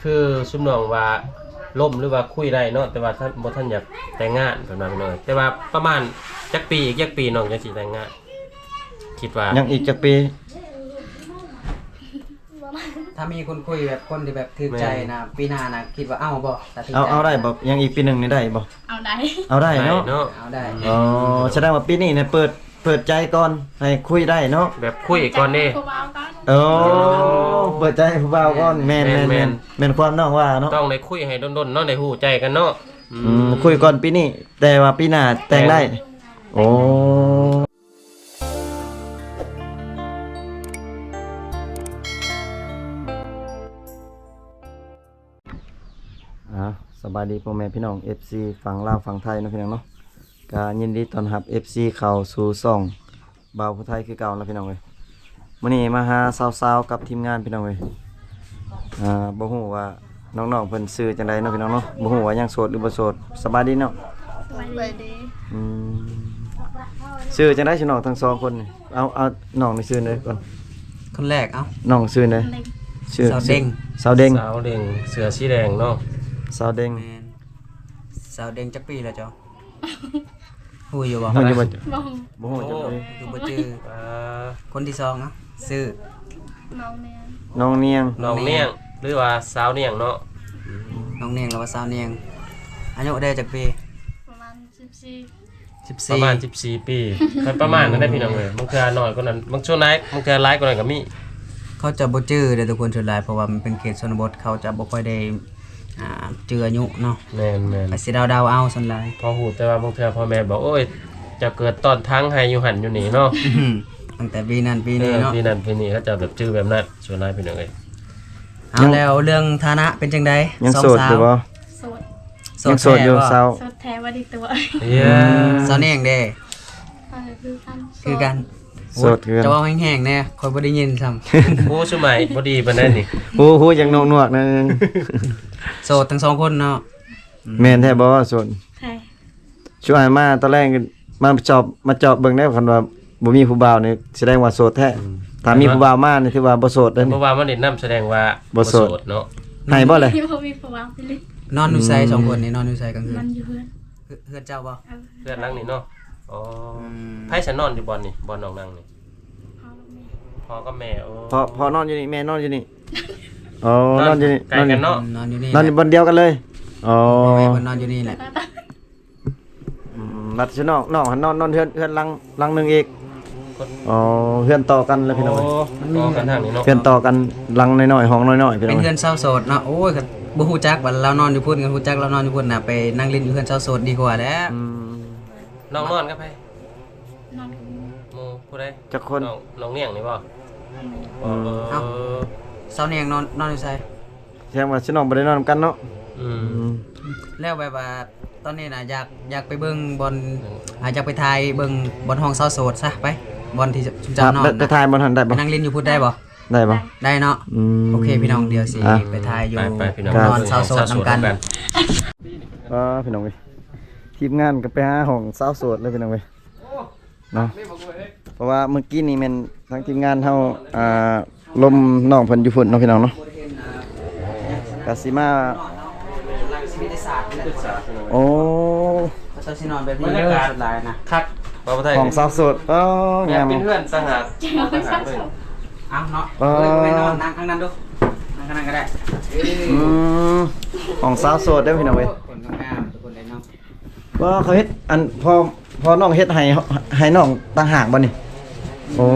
คือซุมน้องว่าล่มหรือว่าคุยได้เนาะแต่ว่าท่านบ่ท่านอยากแต่งงานประมาณนั้นแต่ว่าประมาณจักปีอีกจักปีน้องจังสิแต่งงานคิดว่ายังอีกจักปีถ้ามีคนคุยแบบคนที่แบบถูกใจนะปีหน้านะคิดว่าเอาบ่ตัดสินใจเอาได้บ่ยังอีกปีหนึงนี่ได้บ่เอาได้เอาได้เนาะเอาได้อ๋อแสดงว่าปีนี้เนี่ยเปิดใจก่อนให้คุยได้เนาะแบบคุยก่อนเด้โอ้เปิดใจให้ผู้บ่าวก่อนแม่นความน้องว่าเนาะต้องได้คุยให้ดนๆเนาะได้ฮู้ใจกันเนาะคุยก่อนปีนี้แต่ว่าปีหน้าแต่งได้โอ้สบายดีพ่อแม่พี่น้อง FC ฝั่งลาวฝั่งไทยเนาะพี่น้องเนาะก็ยินดีต้อนรับ FC เข้าสู่ช่องบ่าวผู้ไทยคือเก่าแล้วพี่น้องเอ้ยมื้อนี้มาหาสาวๆกับทีมงานพี่น้องเอ้ยบ่ฮู้ว่าน้องๆเพิ่นชื่อจังไดเนาะพี่น้องเนาะบ่ฮู้ว่ายังโสดหรือบ่โสดสบายดีเนาะสบายดีชื่อจังได๋ชื่อน้องทั้งสองคนนี่เอาน้องนี่ชื่อไหนก่อนคนแรกเอ้าน้องชื่อไหนชื่อสาวเด้งสาวเด้งเสือสีแดงเนาะสาวเด้งสาวเด้งจักปีแล้วเจ้าฮู้อยู่บ่ ฮู้อยู่บ่บ่ฮู้จักปีคือบ่ชื่อคนที่2เนาะชื่อน้องเนียงน้องเนียงหรือว่าสาวเนียงเนาะน้องเนียงหรือว่าสาวเนียงอายุได้จักปีประมาณ14ประมาณ14ปีคันประมาณนั้นได้พี่น้องเอ้ยบางเทื่อน้อยกว่านั้นบางช่วงไหนบางเทื่อหลายกว่านั้นก็มีเขาจะบ่จื้อเด้อทุกคนส่วนหลายเพราะว่ามันเป็นเขตชนบทเขาจะบ่ค่อยได้จื้ออายุเนาะแม่นๆสิเดาเอาส่วนหลายพอฮู้แต่ว่าบางเทื่อพ่อแม่บอกโอ้ยจะเกิดตอนทั้งให้อยู่หั่นอยู่นี่เนาะตั้งแต่ปีนั้นปีนี้เนาะปีนั้นปีนี้เขาจะแบบจื้อแบบนั้นส่วนหลายพี่น้องเอ้ยเอาแล้วเรื่องฐานะเป็นจังได๋ยังโสดอยู่บ่โสดอยู่สาวโสดแท้ว่าดีตัวสาวเนียงเด้คือกันโสดคือจะเว้าแห้งๆแน่ค่อยบ่ได้ยินซ้ำโอ้สมัยบ่ดีปานนั้นนี่ฮู้จังนวกๆนั่นโสดทั้ง2คนเนาะแม่นแท้บ่โสดใช่ช่วยมาตอนแรกมาจอบเบิ่งได้คันว่าบ่มีผู้บ่าวนี่แสดงว่าโสดแท้ถ้ามีผู้บ่าวมานี่ถือว่าบ่โสดเด้อบ่ว่ามันนี่นำแสดงว่าบ่โสดเนาะให้บ่เลยบ่มีผู้บ่าวไปเลยนอนอยู่ไส2คนนี่นอนอยู่ไสกลางคืนนอนอยู่เฮือนเจ้าบ่เฮือนหลังนี่เนาะอ๋อไผสินอนอยู่บ่นี่บ่น้องนางนี่พ่อกับแม่โอ้พ่อนอนอยู่นี่แม่นอนอยู่นี่อ๋อนอนอยู่นี่ใกล้กันเนาะนอนอยู่นี่นอนอยู่บนเดียวกันเลยอ๋อแม่เพิ่นนอนอยู่นี่แหละบัดซิน้องหันนอนเฮือนหลังนึงอีกอ๋อเฮือนต่อกันเลยพี่น้องต่อกันทางนี้เนาะเฮือนต่อกันหลังน้อยๆห้องน้อยๆพี่น้องเป็นเฮือนเช่าโสดเนาะโอ้ยบ่ฮู้จักว่าเรานอนอยู่พุ่นกันฮู้จักเรานอนอยู่พุ่นน่ะไปนั่งเล่นอยู่เฮือนเช่าโสดดีกว่าแหละน้องนอนกับไผนอนหมู่ผู้ใดจักคนน้องเนียงนี่บ่เอ้าเซาเนียงนอนอยู่ไสแสดงว่าสิน้องบ่ได้นอนกันเนาะแล้วแบบว่าตอนนี้น่ะอยากไปเบิ่งบอลอยากไปถ่ายเบิ่งบอลห้องเช่าโสดซะไปบอลที่ชุมเจ้านอนไปถ่ายบอลหันได้บ่นั่งเล่นอยู่พุ่นได้บ่ได้บ่ได้เนาะโอเคพี่น้องเดี๋ยวสิไปถ่ายอยู่นอนเช่าโสดนำกันพี่น้องเว้ยทีมงานก็ไปหาห้องสาวโสดเลยพี่น้องเว้ยเนาะเพราะว่าเมื่อกี้นี่แม่นทั้งทีมงานเฮาลมน้องเพิ่นอยู่พุ่นเนาะพี่น้องเนาะก็สิมาโอ้เขาสินอนแบบนี้เด้อสุดหลายนะคักบ่บ่ได้ห้องสาวโสดงามเป็นเพื่อนต่างหากเลยเอาเนาะไปนอนนั่งข้างนั้นดูนั่งข้างนั้นก็ได้ห้องสาวโสดเด้อพี่น้องเว้ยคนงามทุกคนได้เนาะว่าเขาเฮ็ดอันพอน้องเฮ็ดให้น้องต่างหากบ่นี่โอ้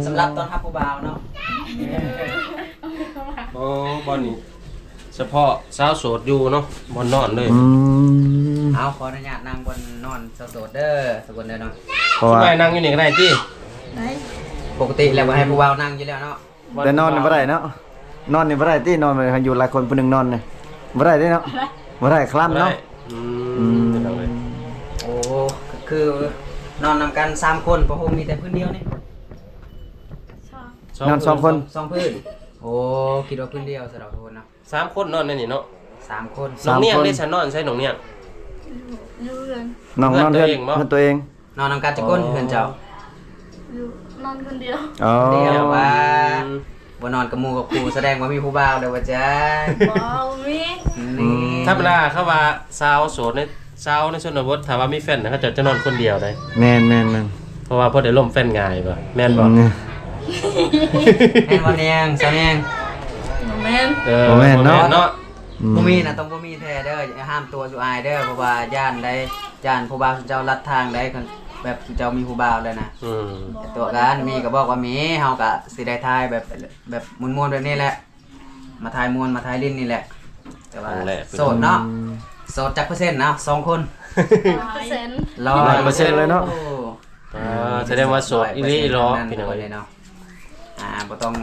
สำหรับตอนรับผู้บ่าวเนาะโอ้บ่นี่เฉพาะสาวโสดอยู่เนาะบ่นอนเลยเอาขออนุญาตนั่งบนนอนสาวโสดเด้อทุกคนเด้อเนาะเพราะว่านั่งอยู่นี่ก็ได้ติได้ปกติแล้วบ่ให้ผู้บ่าวนั่งอยู่แล้วเนาะแต่นอนนี่บ่ได้เนาะนอนนี่บ่ได้ตินอนมันอยู่หลายคนผู้นึงนอนนี่บ่ได้เด้เนาะบ่ได้คลำเนาะโอ้คือนอนนำกัน3คนเพราะผมมีแต่พื้นเดียวนี่นอน2คน2พื้นโอ้คิดว่าพื้นเดียวสำหรับทุกคนเนาะ3คนนอนในนี่เนาะ3คนน้องเนียงได้ฉันนอนใช่น้องเนียงน้องนอนเฮือนตัวเองนอนนำกันจักคนเฮือนเจ้านอนคนเดียวอ๋อเดียวว่า บ่นอนกับหมู่กับครูแสดงว่ามีผู้บ่าวเด้อว่าจ้า บอมี นี่ ธรรมดาเขาว่าสาวโสดในสาวในชนบทถ้าว่ามีแฟนเขาจะนอนคนเดียวได้ แม่น เพราะว่าพอได้ล่มแฟนง่ายบ่แม่นบ่ แม่นบ่แนงสาวแนง แม่น บ่แม่นเนาะ เนาะ บ่มีนะต้องบ่มีแท้เด้ออย่าห้ามตัวสุอายเด้อเพราะว่าย่านได้ย่านผู้บ่าวเจ้าลัดทางได้คันแบบเจ้ามีผู้บ่าวเลยนะ อืม แต่ตัวกันมีก็บอกว่ามีเฮาก็สิได้ทายแบบม่วนๆแบบนี้แหละ มาทายม่วนมาทายลิ้นนี่แหละ แต่ว่าโสดเนาะโสดจักเปอร์เซ็นต์นะ2คน 100% 100%เลยเนาะ แสดงว่าโสดอีหลีอีหลอพี่น้อง เลยเนาะบ่ต้อง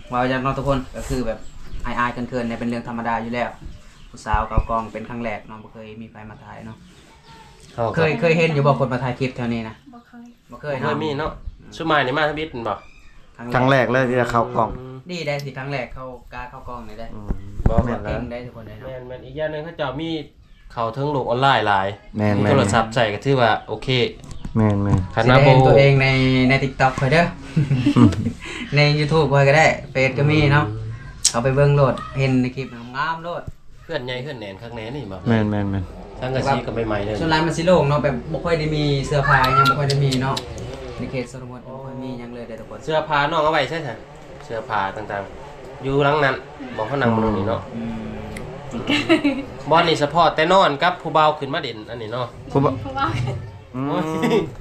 เว้าอย่างน้องทุกคนก็คือแบบอายๆเกินๆเนี่ยเป็นเรื่องธรรมดาอยู่แล้วผู้สาวเก่ากองเป็นครั้งแรกเนาะบ่เคยมีใครมาถ่ายเนาะเคยเห็นอยู่บ่คนมาถ่ายคลิปแถวนี้นะ บ่เคย บ่เค เค ย ย เนาะ มีเนาะชุมายนี่มาทบิดบ่ ครั้งแรกเลยที่จะเข้ากล่อง ดีได้สิครั้งแรกเข้ากล้าเข้ากองนี่ได้ บ่ แม่ แม่ น น แล้ว เก่งได้ทุกคนเลยเนาะ แม่นอีกอย่างหนึงเขาเจ้ามีเข้าถึงโลกออนไลน์หลาย แม่น มีโทรศัพท์ใช้ก็ถือว่าโอเค แม่น คัน สิ ว่า ได้ บ่ เห็นตัวเองใน TikTok เพิ่นเด้อ ใน YouTube เพิ่นก็ได้เฟซก็มีเนาะเอาไปเบิ่งโลดเห็นในคลิปงามๆโลด เพื่อนใหญ่เพื่อนแหนนข้างแหนนี่บ่ แม่น ทั้งกะซีก็ใหม่ๆเลย ส่วนร้านมันสิโล่งเนาะแบบบ่ค่อยได้มีเสื้อผ้ายังบ่ค่อยได้มีเนาะในเขตชนบทบ่ค่อยมีหยังเลยเด้อทุกคน เสื้อผ้าน้องเอาไว้ใช่ไหมเสื้อผ้าต่างๆ อยู่หลังนั้นบอกเขานั่งบนนี้เนาะ อืม บอลนี่เฉพาะแต่นอนกับผู้เบาขึ้นมาเด่นอันนี้เนาะ ผู้บ่ เพราะว่า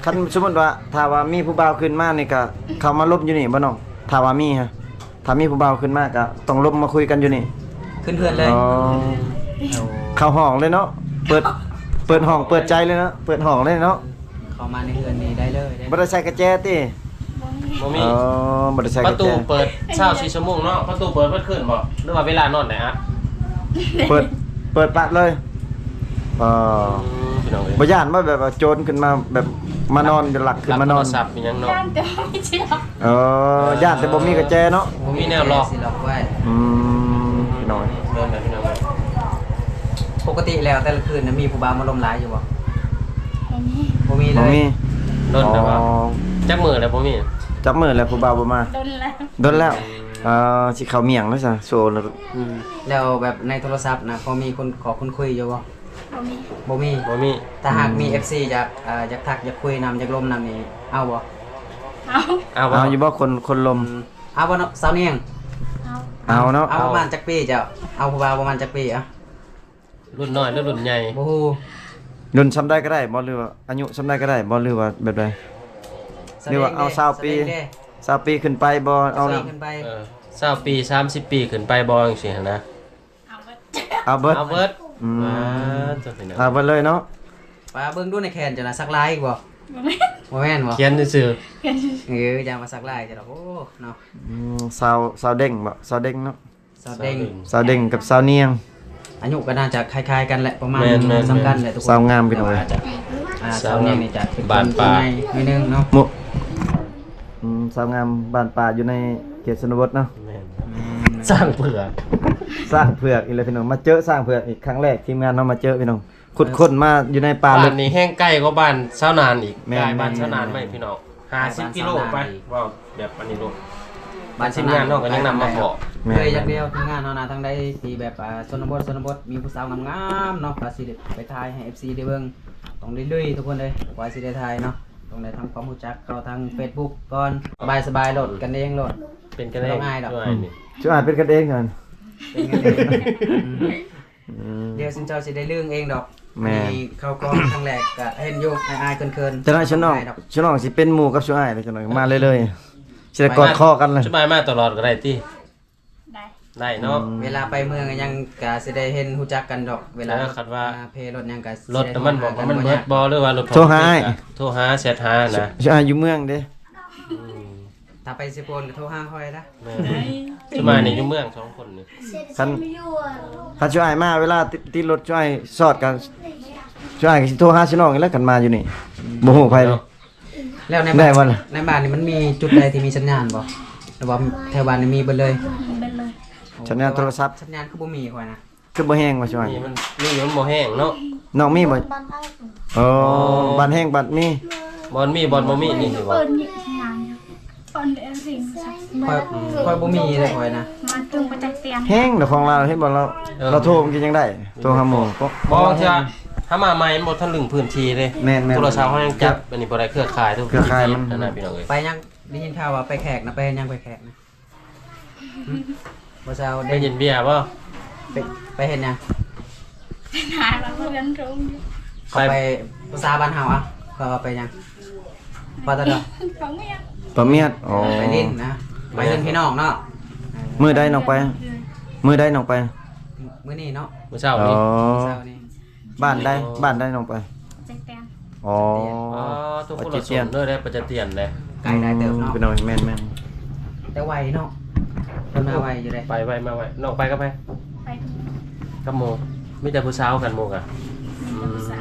คันสมมุติว่าถ้าว่ามีผู้บ่าวขึ้นมานี่ก็เข้ามาลบอยู่นี่บ่น้องถ้าว่ามีฮะถ้ามีผู้บ่าวขึ้นมาก็ต้องลบมาคุยกันอยู่นี่ ขึ้นเพื่อนเลย อ๋อเข้าห้องเลยเนาะเปิดห้องเปิดใจเลยเนาะเปิดห้องเลยเนาะ เข้ามาในเรือนนี้ได้เลยได้ บ่ได้ใส่กระแจติ บ่มี อ๋อบ่ได้ใส่ ป ก ระ ระแจ ตูเปิด24ชั่วโมงเนาะประตูเปิดเพิ่นขึ้นบ่หรือว่าเวลานอนได้อะ เปิดปัดเลยพี่น้องเอ้ย บ่ย่านว่าแบบว่าโจรขึ้นมาแบบมานอนจะหลักขึ้นมานอน รับโทรศัพท์มีหยังเนาะ ย่านแต่ว่าไม่เชื่อ ย่านแต่บ่มีกระแจเนาะ บ่มีแนวล็อก สิล็อกไว้ พี่น้อย เดินไปพี่น้องเอ้ย ปกติแล้วแต่ละคืนน่ะมีผู้บ่าวมาลมหลายอยู่บ่ บ่มี บ่มีเล บ่ ย มี โดนแต่ว่าจักมือแล้วบ่มี จับมือแล้วผู้บ่าวบ่มา โดนแล้ว โดนแล้วสิเข้าเมียงแล้วซะโซแล้ว แล้วแบบในโทรศัพท์นะพอมีคนขอคนคุยอยู่บ่ บ่มี บ่มี บ่มี ถ้าหากมี FC อยากทักอยากคุยนำอยากลมนำนี่เอาบ่ เอา เอาบ่ เอาอยู่บ่คนลม เอาบ่เนาะสาวเนียง เอา เอาเนาะ เอาประมาณจักปีเจ้าเอาผู้บ่าวประมาณจักปีอ่ะ รุ่นน้อยหรือรุ่นใหญ่ บ่ฮู้ รุ่นซ้ำได้ก็ได้บ่หรือว่าอายุซ้ำได้ก็ได้บ่หรือว่าแบบใด เรียกว่าเอา20ปี 20ปีขึ้นไปบ่เอา เอาขึ้นไป 20ปี30ปีขึ้นไปบ่จังซี่หั่นนะ เอาไว้ เอาเบิด เอาเบิด อืม จะเป็น เอาเบิดเลยเนาะ ป้าเบิ่งดูในแขนจ้ะนะสักลายอีกบ่ บ่แม่น บ่แม่นบ่ เขียนซื่อ อย่ามาสักลายจ้ะดอกโอ้เนาะ สาวเด้งบ่สาวเด้งเนาะ สาวเด้ง สาวเด้งกับสาวเนียง อายุก็น่าจะคล้ายๆกันแหละประมาณสำคัญแหละทุกคน สาวงามพี่น้อง สาวเนี่ยนี่จะเป็นคนตัวในนิดนึงเนาะ หมุสาวงามบ้านป่าอยู่ในเขตชนบทเนาะ แม่นสร้างเผือก สร้างเผือกอีกเลยพี่น้องมาเจอสร้างเผือกอีกครั้งแรกทีมงานเนาะมาเจอพี่น้องขุดค้นมาอยู่ในป่า บ้า ลึ น ก นี้แห้งใกล้ก็บ้านเช้านานอีก แม่น ใกล้บ้านเช้านานไหมพี่น้อง50กิโลไปว้าวแบบอันนี้ลูกบ้านทีมงานน้องก็ยังนำมาขอ เคยอย่างเดียวทีมงานเนาะนะทั้งได้ที่แบบชนบทมีผู้สาวงามๆเนาะก็สิได้ไปถ่ายให้ FC ได้เบิ่งต้องเรื่อยๆทุกคนเลยกว่าสิได้ถ่ายเนาะต้องได้ทำความรู้จักเข้าทาง Facebook ก่อนสบายๆโหลดกันเองโหลด เป็นกันเอง ต้องง่ายดอก ด้วยนี่ ช่วยอ่านเป็นกันเองก่อน เป็นกันเองเดี๋ยวสินเจ้าสิได้เรื่องเองดอก แม่ มีเข้ากล้องครั้งแรกก็เห็นอยู่อายๆเคินๆ จะน้อยชน้อง ดอก ชน้องสิเป็นหมู่กับช่วยอ่านเลยจะน้อยมาเรื่อยๆสิได้กอดคอกันเลย สบายมากตลอดก็ได้ติ ได้ ได้เนาะ เวลาไปเมืองก็ยังก็สิได้เห็นฮู้จักกันดอก เวลา แล้วคัดว่า เพรถยังก็สิ รถ ได้ แต่มันบอกว่ามันเบิด บ่ บ่หรือว่ารถ โทรหาอ้าย โทรหาแชทหานะ ช่วยอ่านอยู่เมืองเด้ ถ้าไปสิโปนก็โทรหาค่อยนะ แม่สบายนี่อยู่เมืองสองคนนี่ คันช่วยอ่านมาเวลาติดรถช่วยสอดกันช่วยอ่านก็สิโทรหาชน้องอีกแล้วกันมาอยู่นี่บ่ฮู้ไผเลย แล้วใน ได้ บ้าน บ่ล่ะ ในบ้านนี่มันมีจุดใดที่มีสัญญาณบ่หรือว่าแถวบ้านนี่มีเบิดเลย เป็นเลย สัญญาณโทรศัพท์ สัญญาณคือบ่มีค่อยนะ คือบ่แห้งว่าช่วย นี่มันบ่แห้งเนาะ น้องมีบ่อ๋อบ้านแห้งบ้านมี บอลมีบอลบ่มีนี่สิบ่ เปิดยิงงานอยู่ คนเดียวสิ่ง ค่อยบ่มีเลยค่อยนะ มาตึงประจักษ์เตียน แห้งเดี๋ยวของเราเห็นบ่เราโทรมันกินยังได้โทรหาหมู่ก็ บ่เทื่อถ้ามาใหม่บ่ทันลึงพื้นที่เลย แม่นๆ โทรศัพท์เฮายังจับอันนี้บ่ได้เครือข่ายทุก เครือข่ายมัน นั่นน่ะพี่น้องเอ้ย ไปยังได้ยินข่าวว่าไปแขกนะไปยังไปแขกนะบ่เช้า ได้ ได้ ยินเบียร์บ่ ไปเห็นยัง หาเราเรียนรู้ เขาไปภาษาบ้านเฮาอ่ะก็ไปยังปาตะดอ เขาไม่ยัง ปะเมียดอ๋อ ไปดินนะไปเดินพี่น้องเนาะ มื้อใดน้องไปมื้อใดน้องไป มื้อนี้เนาะ มื้อเช้า อ๋อ นี้ เช้านี้ บ้านได้น้องไป ประจักษ์เตียน อ๋อ อ๋อทุกคนละส่วนเด้อได้ประจะเตียนเลย ไกลได้เติมเนาะ พี่น้องแม่น แต่ไวเนาะเพิ่นมาไวอยู่เลย ไปไว้มาไว้น้องไปก็ไป ไปถึง กับโมมีแต่ผู้สาวกันโมกะ มีแต่ภาษา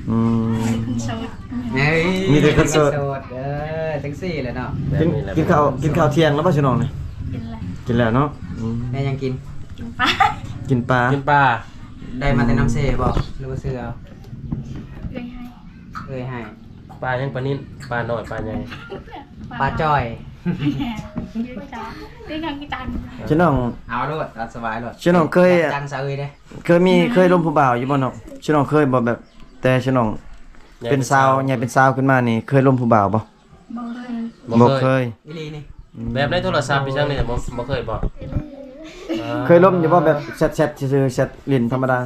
อืม คุณโซด เฮ้ย มีแต่คนโสด จังซี่เลยเนาะ กินกินข้าวเที่ยงแล้วป่ะชิน้องนี่ กินอะไร กินแล้วเนาะอืม แม่ยังกิน กินปลา กินปลา กินปลา ได้มาแต่น้ำเสบ่หรือว่าซื้อเอา เลยให้ เอ้ยให้ ปลายังปลานิ่นปลาหน่อยปลาใหญ่ ปลาจ้อย ยืดจ้าได้ยังกี่ตัน ชิน้อง เอาโลดเอาสบายโลด ชิน้องเคย จังซะเอ้ยเด้ เคยล้มผู้บ่าวอยู่บ่เนาะชิน้องเคยบ่แบบ แต่ชิน้องเป็นสาวใหญ่เป็นสาวขึ้นมานี่เคยล้มผู้บ่าวบ่ บ่เคย บ่เคย อีหลีนี่ แบบในโทรศัพท์พี่ช่างนี่บ่เคยบอก เคยล้มอยู่บ่แบบแชทซื่อๆแชทลิ้นธรรมดา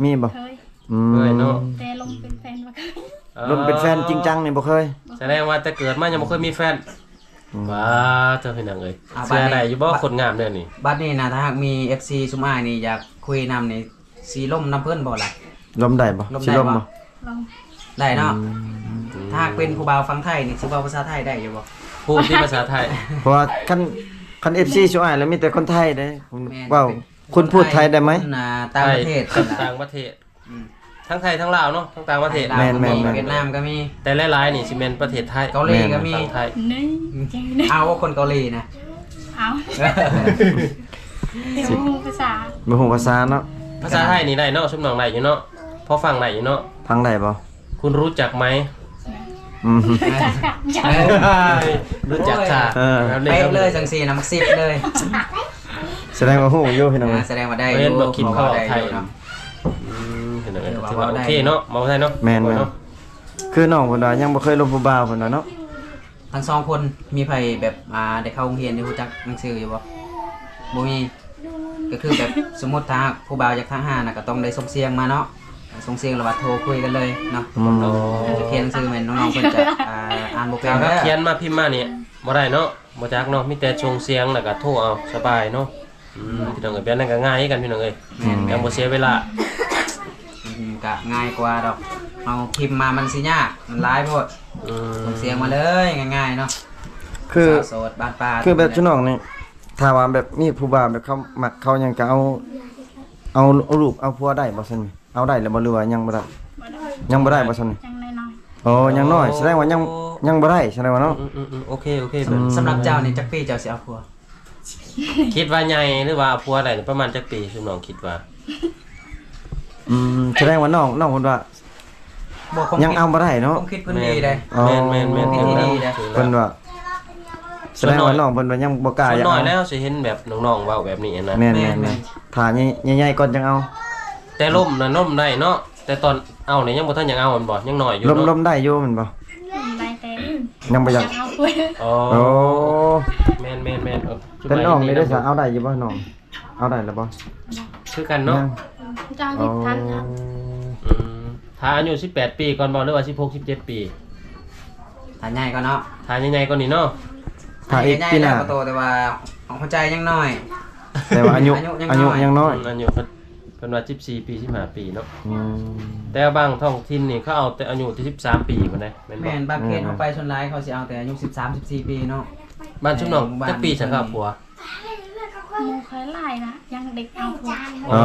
มีบ่ เคย อืม เคยเนาะ แต่ลงเป็นแฟนมาเคย ล้มเป็นแฟนจริงจังนี่บ่เคย แสดงว่าแต่เกิดมายังบ่เคยมีแฟน อืม ว้าเจ้าพี่นางเอ้ยเสื้ออะไรอยู่บ่คนงามเด้อนี่ บัดนี้นะถ้าหากมี FC ซุมอ้ายนี่อยากคุยนำนี่สิล่มน้ำเพิ่นบ่ล่ะ ล้มได้บ่ ล้ม สิ ได้ ล้ม บ่ บ่ ลอง ได้เนาะถ้าหากเป็นผู้บ่าวฟังไทยนี่สิเว้าภาษาไทยได้อยู่บ่ พูดที่ภาษาไทย เพราะว่าคัน FC ช่วยแล้วมีแต่คนไทยเด้ผม แม่น ว้าวคุณพูดไทยได้ไหม คนต่างประเทศ ไทยต่างประเทศ ทั้งไทยทั้งลาวเนาะทั้งต่างประเทศ แม่น เวียดนามก็มี แต่หลายๆนี่สิแม่นประเทศไทย เกาหลีก็มี ต่างไทย นี่จริงนะ เอาว่าคนเกาหลีนะ เอาเดี๋ยวภาษา บ่ฮู้ภาษาเนาะ ภาษาไทยนี่ได้เนาะชุบน้องได้อยู่เนาะพอฟังได้อยู่เนาะ ฟังได้บ่ คุณรู้จักไหม อืม จักกับจัก รู้จักค่ะ เออ ครับ เป๊ะเลยจังซี่น้ำซิปเลย แสดงว่าฮู้อยู่พี่น้องเอ้ย แสดงว่าได้อ เรียน ยู่ บ่คิดเข้า ได้ ไทย อยู่เนาะ เห็นไหม เออว่า ถือว่า ได้ โอเคเนาะมองไทยเนาะ แม่น เนาะ คือน้องเพิ่นว่ายังบ่เคยลมผู้บ่าวเพิ่นว่าเนาะ ทั้งสองคนมีไผแบบได้เข้าโรงเรียนได้รู้จักหนังสืออยู่บ่บ่มีก็คือแบบสมมุติถ้าผู้บ่าวจากทหารน่ะก็ต้องได้ส่งเสียงมาเนาะส่งเสียงแล้วว่าโทรคุยกันเลยเนาะ อืม โอ้ เขียนหนังสือแม่นน้องๆเพิ่นจะอ่านบ่เป็น ถ้า เด้อ เขียนมาพิมพ์มานี่บ่ได้เนาะบ่จักเนาะมีแต่ชงเสียงแล้วก็โทรเอาสบายเนาะพี่น้องเอ้ยแบบนั้นก็ง่ายกันพี่น้องเอ้ย แม่น ยังบ่เสียเวลา ก็ง่ายกว่าดอกเอาพิมพ์มามันสิยากมันหลายโพดส่งเสียงมาเลยง่ายๆเนาะ คือ สาวโสดบ้านป่า คือแบบชุน้องนี่ถ้าว่าแบบมีผู้บ่าวแบบเขามักเขายังก็เอาลูกเอาผัวได้บ่ซั่นเอาได้แล้วบ่หรือว่ายังบ่ได้ บ่ได้ ยังบ่ได้บ่ซั่นนี่ ยังน้อย อ๋อยังน้อยแสดงว่ายังบ่ได้แสดงว่าเนาะ โอเคโอเคเพิ่น สำหรับเจ้านี่จักปีเจ้าสิเอาผัว คิดว่าใหญ่หรือว่าผัวได้ประมาณจักปีชุบน้องคิดว่า แสดงว่าน้องเพิ่นว่า บ่คง ยังเอาบ่ได้เนาะ คงคิดเพิ่นดีได้ อ๋อ แม่น เป็นที่ดีนะ เพิ่นว่าแสดงว่าน้องเพิ่นว่ายังบ่กล้า ส่วน อยาก น้อย เอา แล้วสิเห็นแบบน้องๆเว้าแบบนี้นะ แม่นๆๆถ้าใหญ่ๆก่อนจังเอา แต่ล่มน่ะล่มได้เนาะแต่ตอนเอาเนี่ยยังบ่ทันอยากเอามันบ่ยังน้อยอยู่ ล เนาะ มได้อยู่แม่นบ่ ๆได้แต่ ยังบ่อยาก เอาคุย อ๋อ โอ้ แม่นจุด เป็น หมาย น้องนี่ได้ นะ ซะเอาได้อยู่บ่น้องเอาได้แล้วบ่ คือกันเนาะ เจ้า อ๋อ ที่ทันครับ อืมถ้าอายุ18 ปีก่อนบ่หรือว่า16 17 ปี ถ้าใหญ่ก็เนาะ ถ้าใหญ่ๆกว่านี้เนาะ ถ้าอีก ใหญ่ ปี ๆ ห แล้ น้าว ก็โตแต่ว่าของหัวใจยังน้อย แต่ว่าอายุ อายุยังน้อย ยังน้อย อายุเพิ่นว่า14 ปี15 ปีเนาะ อืม แต่บางท้องถิ่นนี่เขาเอาแต่อายุที่13 ปีพุ่นนะแม่นบ่ แม่นบางเขตเขาไปชนร้ายเขาสิเอาแต่อายุ13 14ปีเนาะ บ้านชุมน้องจักปีสังครับผัว หมูเคยไล่นะยังเด็กเอาผัว อ๋อ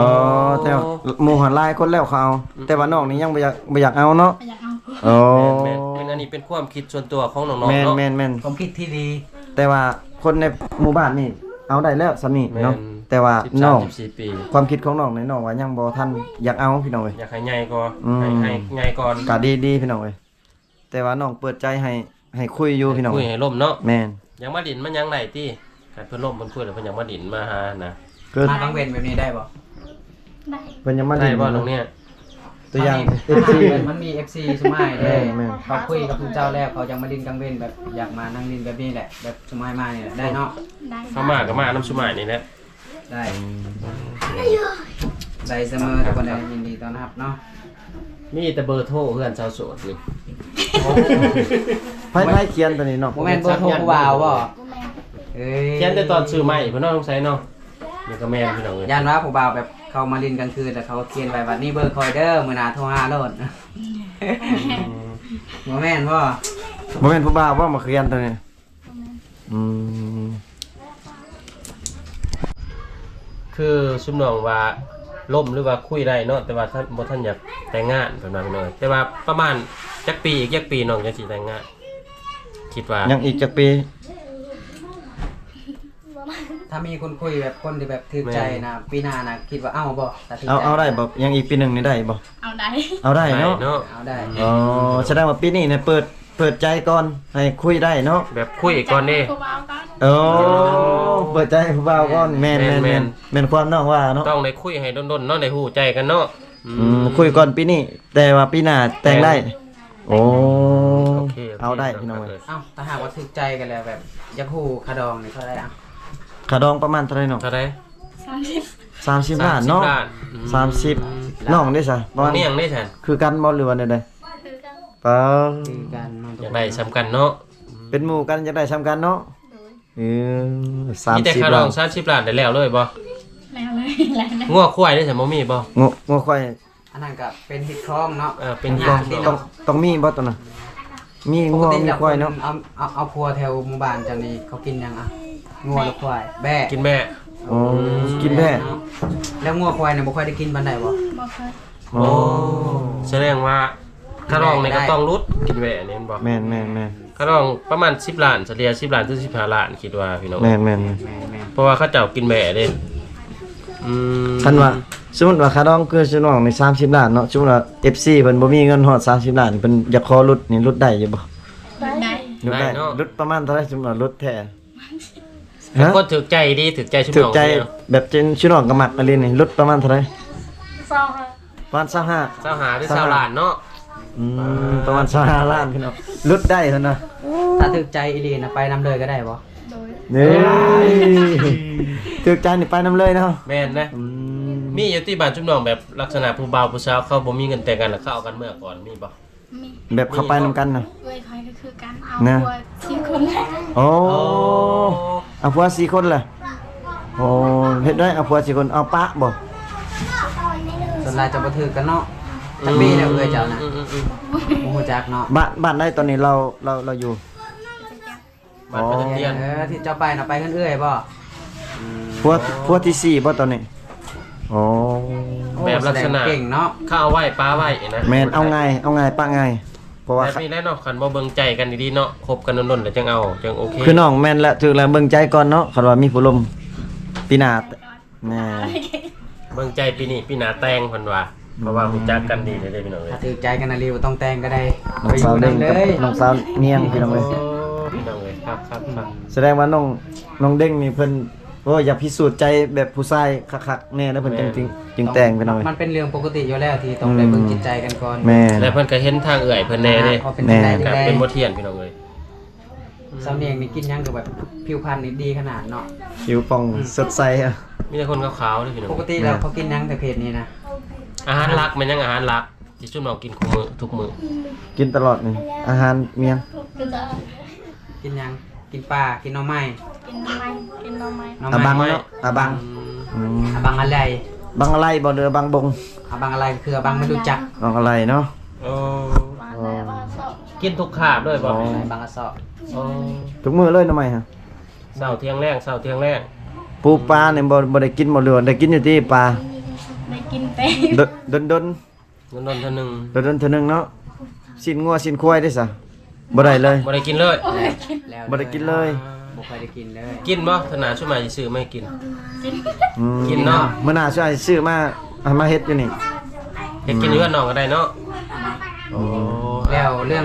แต่ว่าหมู่หันหลายคนแล้วเขาเอาแต่ว่าน้องนี่ยังบ่อยากเอาเนาะ อยากเอาผัว โอ้ แม่นเป็นอันนี้เป็นความคิดส่วนตัวของน้อง แม่ ๆ น เนาะ แม่นแม่น ผมคิดที่ดี แต่ว่าคนในหมู่บ้านนี่เอาได้แล้วสำนี่เนาะ แม่น แต่ว่าน้อง 14 ปี ความคิดของน้องนี่น้องว่ายังบ่ทันอยากเอาพี่น้องเอ้ย อยากให้ใหญ่ก่อน อืม ให้ใหญ่ก่อน ก็ดีพี่น้องเอ้ยแต่ว่าน้องเปิดใจให้คุยอยู่พี่น้อง คุย เอ้ย ให้ล่มเนาะ แม่น ยังมาดินมันยังไหนติการเพิ่นล่มเพิ่นคุยแล้วเพิ่นยังมาดินมาหานะ เกิด มากังเวนแบบนี้ได้บ่ ได้ เพิ่นยังมา ได้ ดิน บ่ตรงเนี้ย ตัวอย่าง มันมี FC สมัยเด้ แม่น เขาคุยกับคุณเจ้าแล้วเขายังมาดินกังเวนแบบอยากมานั่งดินแบบนี้แหละแบบสมัยมาเนี่ยได้เนาะ ได้ เข้ามาก็มาน้ำสุมายนี่แหละ ได้ได้เสมอทุกคนเลยยินดีต้อนรับเนาะ มีแต่เบอร์โทรเพื่อนชาวโสดนี่ ไผเขียนตัวนี้เนาะ โมเมนต์เบอร์โทรผู้บ่าวบ่ บ่แม่น เอ้ย เขียนแต่ตอนซื้อใหม่เพิ่นน้องใช้เนาะนี่ก็แม่นพี่น้องเอ้ย ยันว่าผู้บ่าวแบบเขามาลินกลางคืนแต่เขาเขียนไว้ว่านี่เบอร์คอยเด้อมื้อหน้าโทรหาโลดโมเมนต์บ่ บ่แม่นผู้บ่าวว่ามาเขียนตัวนี้ บ่แม่น อืม คือซุมน้องว่าล่มหรือว่าคุยได้เนาะแต่ว่าท่านบ่ทันอยากแต่งงานเพิ่นว่าพี่น้องเอ้ยแต่ว่าประมาณจักปีอีกจักปีน้องจังสิแต่งงานคิดว่า ยังอีกจักปี ถ้ามีคนคุยแบบคนที่แบบถือใจนะปีหน้านะคิดว่าเอ้าบ่ถ้าถือใจ เอาได้บ่ยังอีกปีหนึงนี่ได้บ่ เอาได้ เอาได้เนาะ เอาได้ อ๋อแสดงว่าปีนี้เนี่ยเปิดใจก่อนให้คุยได้เนาะ แบบคุยก่อนเด้ ผู้บ่าวก่อน โอ้เปิดใจให้ผู้บ่าวก่อนแม่นแม่นความน้องว่าเนาะ ต้องได้คุยให้ดนๆเนาะได้ฮู้ใจกันเนาะ คุยก่อนปีนี้แต่ว่าปีหน้าแต่งได้ โอ้ โอเค เอาได้พี่น้อง เล เอ้ย เอ้าถ้าหากว่าถือใจกันแล้วแบบอยากฮู้คาดองนี่เท่าไหร่อ่ะ ขาดองประมาณเท่าไหร่เนาะ เท่าไหร่ 30 30ล้านเนาะ ล้าน 30น้องได้ซะประมาณ นี่ยังได้ฉัน คือกันบ่หรือว่าใด คือกัน ๆเปล่า คือกันนอน อยากได้สำคัญเนาะ เป็นหมู่กันจะได้ซ้ำกันเนาะ โดย มีแต่ 30 ค่าด ล้า อน ง30ล้านได้แล้วเลยบ่ แล้วเลยแล้วเลย งัวควายได้ฉันบ่มีบ่ งัวควาย อันนั้นก็เป็นฮิตคล้องเนาะ เป็น ญาติที่ ต้อ เนาะ งต้องมีบ่ตัวน่ะมี ป งั ก ว ติ มี แล้ว ควายเนาะ เอาพัวแถวหมู่บ้านจังนี้เขากินยังอ่ะงัวหรือควายแบะ กินแม่ อ๋อกินแพ้ แล้วงัวควายเนี่ยบ่ค่อยได้กินปานใดบ่ บ่เคย อ๋อ แสดงว่าค่าดองนี่ก็ต้องรุดกินแม่นี่บ่ แม่น ค่าดองประมาณ10ล้านเฉลี่ย10ล้านถึง15ล้านคิดว่าพี่น้อง แม่น แม่น เพราะว่าเขาเจ้ากินแม่เด้คันว่าสมมุติว่าค่าดองคือสนองใน30ล้านเนาะสมมุติว่า FC เพิ่นบ่มีเงินฮอด30ล้านเพิ่นอยากขอลดนี่ลดได้อยู่บ่ ได้ ลดได้ลดประมาณเท่าไหร่สมมุติว่าลดแท้ เป็นคนถูกใจดีถูกใจชุม ถู น้ ก อง ใจ เดียว แบบจนสนองก็มักอะไรนี่ลดประมาณเท่าไหร่ ซองค่ะ ประมาณ25 เจ้าหาหรือเจ้าหลานเนาะ ประมาณ25ล้านพี่น้องลดได้เท่านะ ถ้าถึกใจอีหลีน่ะไปนำเลยก็ได้บ่ โดย นี่ถูกใจนี่ไปนำเลยเนาะ แม่นนะมีอยู่ที่บ้านชุมน้องแบบลักษณะผู้บ่าวผู้สาวเขาบ่มีเงินแต่งกันแล้วเขาเอากันเมื่อก่อนมีบ่ มี แบบเข้าไปนำกันนะ เว้ยคอยก็คือการเอา นะ ตัวที่คนแรก โอ้เอาผัว4คนล่ะโอ้เฮ็ดได้เอาผัว4คนเอาปะบ่ ส่วนหลายจะบ่ถึกกันเนาะจักปีแล้วเอ้ยเจ้าน่ะบ่ฮู้จักเนาะ บ้านได้ตอนนี้เราอยู่ บ้านประจันเตียน ที่เจ้าไปน่ะไปกันเอ้ยบ่ ผัวที่4บ่ตอนนี้อ๋อ แบบลักษณะ เก่งเนาะ เขาเอาไว้ปลาไว้นะ แม่นเอาไงปะไงเพราะว่า แบบนี้แหล้วเนาะคันบ่เบิ่งใจกันดีๆเนาะคบกันนนๆแล้วจังเอาจังโอเค คือน้องแม่นละถึกแล้วเบิ่งใจก่อนเนาะคันว่ามีผู้ลมปีหน้าแน่ เบิ่งใจปีนี้ปีหน้าแต่งเพิ่นว่าเพราะว่ารู้จักกันดีเลยพี่น้องเอ้ย ถ้าถึกใจกันน่ะรีบ่ต้องแต่งก็ได้ น้องสาวเด้งกับน้องสาวเนียงพี่น้องเอ้ย พี่น้องเอ้ยครับ แสดงว่าน้องเด้งนี่เพิ่นอยากพิสูจน์ใจแบบผู้ชายคักๆแน่แล้วเพิ่นจึงแต่งพี่น้องเอ้ย มันเป็นเรื่องปกติอยู่แล้วที่ต้องได้เบิ่งจิตใจกันก่อน แม่น แล้วเพิ่นก็เห็นทางเอื้อยเพิ่นแน่เด้ พอเป็นจังได๋ ก็ ได้ เป็นบ่เทียนพี่น้องเอ้ย สำเนียงนี่กินหยังก็แบบผิวพรรณนี่ดีขนาดเนาะ ผิวป่องสดใสอะ มีแต่คนขาวๆเด้อพี่น้อง ปกติแล้วเขากินหยังแต่เพศนี้นะ อาหารหลักมันยังอาหารหลักที่ชุมน้องกินทุกมื้อ กินตลอดนี่อาหารเมียง คือจะ กินหยังกินปลากินหน่อไม้ กินน้ำไม้กินน้ำไม้ หน่อ อาบัง ไม้ เนาะอาบัง อาบังอะไร บังอะไรบ่เด้อบังบง อาบังอะไรคืออาบังไม่รู้จัก บังอะไรเนาะ โอ้ มาแล้วมาสอบ กินทุกคาบด้วยบ่ อะไรบังกระสอบ โอ้ ทุกมื้อเลยทำไมฮะ เช้าเที่ยงแรงเช้าเที่ยงแรง ปูปลาเนี่ยบ่ได้กินบ่เหลือได้กินอยู่ที่ปลา ได้กินเต้ ดน นนเท่านึง เดินเท่านึงเนาะสิ้นงัวสิ้นควายได้ซะบ่ได้เลย บ่ได้กินเลย แล้ว บ่ได้กินเลย บ่ค่อยได้กินเลย กินบ่ถนาชุมาสิซื้อไม่กิน กิน กินเนาะ มื้อหน้าช่วยซื้อมาเอามาเฮ็ดอยู่นี่ เฮ็ดกินอยู่กับน้องก็ได้เนาะโอ้ แล้วเรื่อง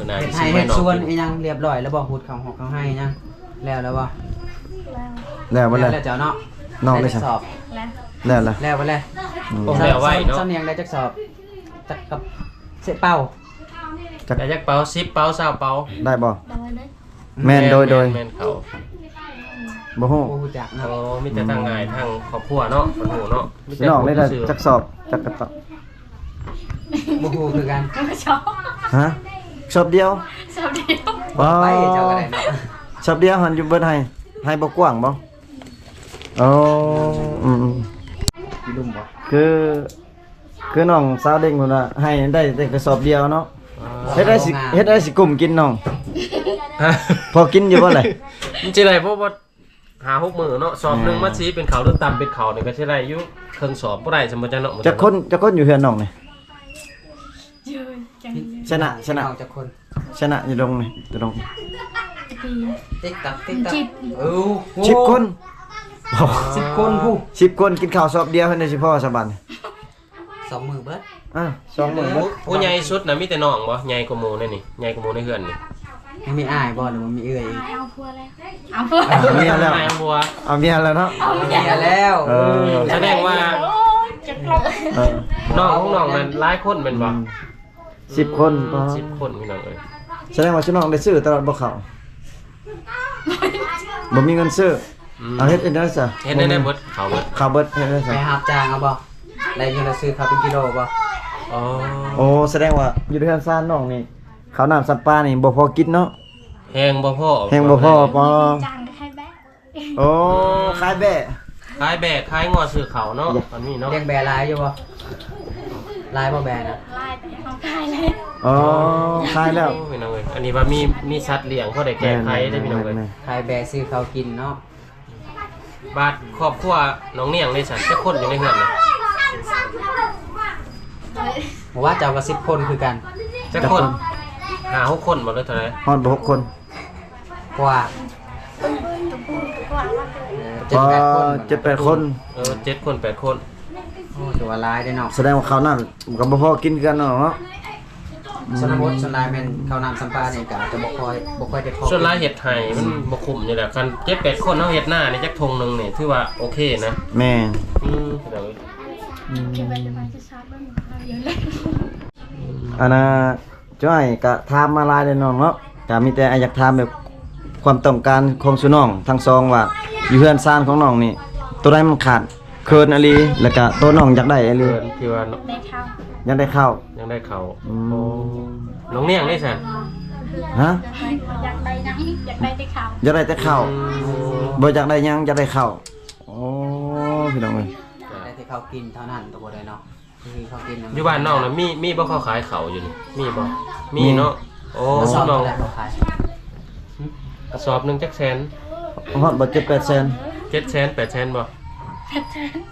พิ่นอาจ เฮ็ด สิ ให้ ซื้อ เฮ็ ให้ ด น้อง ส่วน กิน อีหยังเรียบร้อยแล้วบ่ฮูดเข้าหอกเข้าให้ยังแล้วบ่ แล้ว แล้วบ่ แล้ แล้ว วเจ้าเนาะ น้องได้ จั ใช่ กสอบ แล้ว แล้วล่ะ แล้วบ่แล้ว ผมแล้วไว้เนาะ ซ้ำเนียงได้จักสอบจักกับเสเป้า แต่จักเป๋า10เป๋า20เป๋า ได้บ่ โดยเลย แม่นโดย แม่นเขา บ่ฮู้ บ่ฮู้จัก โอ้ เนาะ มีแต่ทางง่ายทางครอบครัวเนาะคนหูเนาะมีแต่ น้องได้ได้ ซื้อ จักสอบจักกระตอบ บ่ฮู้คือกัน ไม่ชอบ ฮะสอบเดียว ชอบเดียว บ่ ไปเจ้าก็ได้เนาะ สอบเดียวหันอยู่เบิดให้บ่กว้างบ่อ๋ออืม อยู่ดุมบ่ คือน้องสาวเด็กพุ่นว่าให้ได้แต่กระสอบเดียวเนาะ เฮ็ดได้สิกลุ่มกินน้อง ฮะ พอกินอยู่บ่ล่ะ มันสิได้เพราะว่าหา6มื้อเนาะสอบหนึงมาสิเป็นเขาวหรือตำเป็นเขาวนี่ก็สิได้อยู่เครื่องสอบบ่ได้สมมุติจังเนาะ จักคนอยู่เฮือนน้องนี่ ยืนจัง ชนะ เอาจักคน ชนะอยู่ตรงนี่อยู่ตรง ปี ติ๊กตักติ๊กตัก จิบ เออ 10 คน 10คนผู้ 10 คนกินข้าวสอบเดียวเพิ่นได้สิพอสบัดนี่ 2มื้อเบิด 2มื้อบ่ ผู้ใหญ่สุดน่ะมีแต่น้องบ่ใหญ่กว่าหมู่นี่นี่ใหญ่กว่าหมู่ในเฮือนนี่ ยังมีอ้ายบ่หรือว่ามีเอื้อยอีก เอาพัวแล้วเอาพัว เอาเมียแล้ว นายบัว เอาเมียแล้วเนาะ มีแล้ว เออ แสดงว่า โอ้จะกลบ เออ น้องของน้องนั้นหลายคนแม่นบ่ 10 คนบ่ 10คนพี่น้องเอ้ย แสดงว่าชิน้องได้ซื้อตลอดบ่เข้าบ่มีเงินซื้อ ม เอาเฮ็ดได้ซะ เฮ็ดได้เบิดเขาเบิด ข้าวเบิดเฮ็ดได้ ไป ซะ หับจ้างเอาบ่ได้เงินแล้วซื้อข้าวเป็นกิโลบ่ อ๋อ โอ้แสดงว่าอยู่เฮือนซ่านน้องนี่ข้าวน้ำสัตว์ปลานี่บ่พอกินเนาะ แฮงบ่พอ แฮงบ่พอปอ จานก็ให้แบะ โอ้ขายแบะ ขายแบกขายงอซื้อเขาเนาะตอนนี้เนาะ เลี้ยงแบร์ลายอยู่บ่ลายบ่แบร์นะ ไล่ไปเอาไก่เลย อ๋อขายแล้ว พี่น้องเอ้ยอันนี้ว่ามีสัตว์เลี้ยงพอได้แก้ไขได้พี่น้องเอ้ย ขายแบร์ซื้อข้าวกินเนาะ บาดครอบครัวน้องเนียงได้สัตว์จักคนอยู่ในเฮือนน่ะ บอกว่าเจ้าก็10คนคือกัน จักคน5-6คนบ่เลยเท่าไหร่ ฮอดบ่6คน กว่า กว่าว่า เจ็ดแปดคน 7-8 คน 7คน8คน โอ้ถือว่าหลายได้เนาะ แสดงว่าข้าวน้ำก็บ่พอกินกันเนาะ ชนบทชนลายแม่นข้าวน้ำสัมปานี่ก็จะบ่ค่อยได้พอ ส่วนหลายเฮ็ดให้มันบ่คุ้มอยู่แล้วกัน7-8คนเฮาเฮ็ดหน้านี่จักทงหนึงนี่ถือว่าโอเคนะ แม่ พี่น้องเอ้ย เก็บไปจะไปจะชาร์จบ้างเยอะเลย อันน่ะจ้อยก็ถามมาหลายเด้อน้องเนาะก็มีแต่อยากถามแบบความต้องการของสุน้องทั้งสองว่าอยู่เฮือนซ่านของน้องนี่ตัวใดมันขาดเคินอหลีแล้วก็ตัวน้องอยากได้อหลี เพื่อนที่ว่า ในข้าว อยากได้ข้าว ยังได้เขา อืม โอ้น้องเนียงได้สัน ฮะ อยากได้ยังอยากได้ที่ข้าว อยากได้แต่ข้าวบ่อยากได้หยังอยากได้ข้าวโอ้พี่น้องเอ้ย ได้ที่เขากินเท่านั้นตัวบ่ได้เนาะคือเขากิน อยู่บ้านน้องน่ะมีบ่เขาขายเขาอยู่นี่มีบ่มีเนาะโอ้ กระสอบ น้อง เท่าไหร่เขาขาย กระสอบหนึงจักแสน ฮอดบ่7-8แสน 7แสน8แสนบ่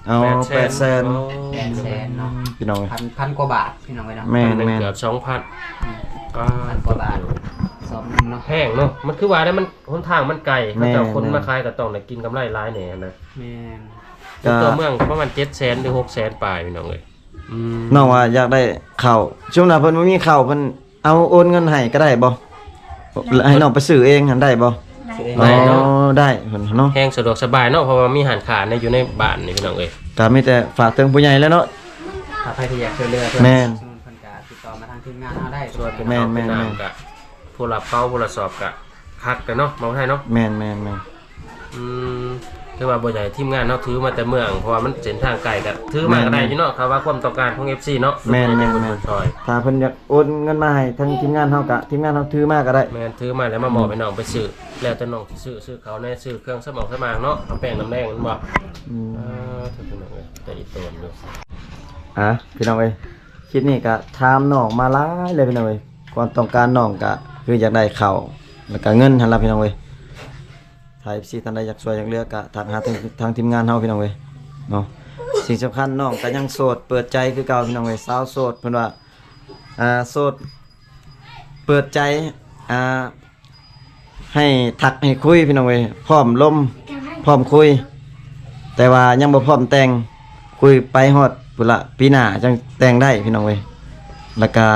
เอา8แสน โอ้ แสนเนาะ พี่น้องเอ้ย พันกว่าบาทพี่น้องเอ้ยเนาะ แม่ อันหนึง แม่ เกือบ 2,000ก็ พันกว่าบาทสอบหนึงเนาะ แพงเนาะมันคือว่าได้มันหนทางมันไกลเขาเจ้าคนมาขายก็ต้องได้กินกำไรหลายแหน่นะ แม่น อยู่ตัวเมืองก็ประมาณ7แสนหรือ6แสนปลายพี่น้องเอ้ยอืม น้องว่าอยากได้ข้าวช่วงหน้าเพิ่นบ่มีข้าวเพิ่นเอาโอนเงินให้ก็ได้บ่ให้น้องไปซื้อเองหันได้บ่ ซื้อเอง อ๋อได้เพิ่นเนาะ แห้งสะดวกสบายเนาะเพราะว่ามีอาหารขาดในอยู่ในบ้านนี่พี่น้องเอ้ย ก็มีแต่ฝากถึงผู้ใหญ่แล้วเนาะ ถ้าใครที่อยากช่วยเหลือเพิ่น แม่น เพิ่นก็ติดต่อมาทางทีมงานเฮาได้ ส่วนเป็น แม่น ข้าวเป็น แม่น น้ำกะผู้รับเข้าผู้รับสอบกะคักกันเนาะมาให้เนาะ แม่น อืมคือว่าบ่ใหญ่ทีมงานเนาะถือมาแต่เมืองเพราะว่ามันเส้นทางไกลกะถือมาก็ได้อยู่เนาะครับว่าความต้องการของ FC เนาะ แม่น เป็นคนซอย ถ้าเพิ่นอยากโอนเงินมาให้ทางทีมงานเฮาก็ทีมงานเฮาถือมาก็ได้ แม่นถือมาแล้วมาบอกให้น้องไปซื้อแล้วแต่น้องสิซื้อเขาแน่ซื้อเครื่องสมองสมางเนาะเอาแป้งน้ำแดงมันบ่ อืม ถือเป็นน้องเอ้ยแต่อีตัวอยู่ พี่น้องเอ้ยคลิปนี้ก็ถามน้องมาหลายเลยพี่น้องเอ้ยความต้องการน้องก็คืออยากได้ข้าวแล้วก็เงินหั่นล่ะพี่น้องเอ้ยถ้า FC ท่านใดอยากช่วยอยากเหลือก็ทักหาทางทีมงานเฮาพี่น้องเอ้ยเนาะสิ่งสำคัญน้องก็ยังโสดเปิดใจคือเก่าพี่น้องเอ้ยสาวโสดเพิ่นว่าโสดเปิดใจให้ทักให้คุยพี่น้องเอ้ยพร้อมลมพร้อมคุย แต่ว่ายังบ่พร้อมแต่งคุยไปฮอดพุ่นละปีหน้าจังแต่งได้พี่น้องเว้ยแล้วก็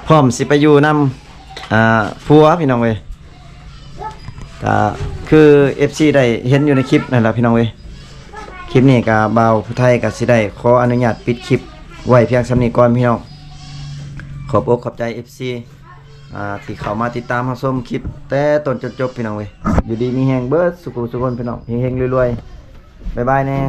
พร้อมสิไปอยู่นำผัวพี่น้องเว้ยก็คือ FC ได้เห็นอยู่ในคลิปนั่นแหละพี่น้องเว้ยคลิปนี้ก็บ่าวผู้ไทยก็สิได้ขออนุญาตปิดคลิปไว้เพียงส่ำนี้ก่อนพี่น้องขอบอกขอบใจ FC ที่เข้ามาติดตามรับชมคลิปแต่ต้นจนจบพี่น้องเว้ยอยู่ดีมีแฮงเบิดสุขสุขคนพี่น้องเฮงๆรวยๆบ๊ายบายแน่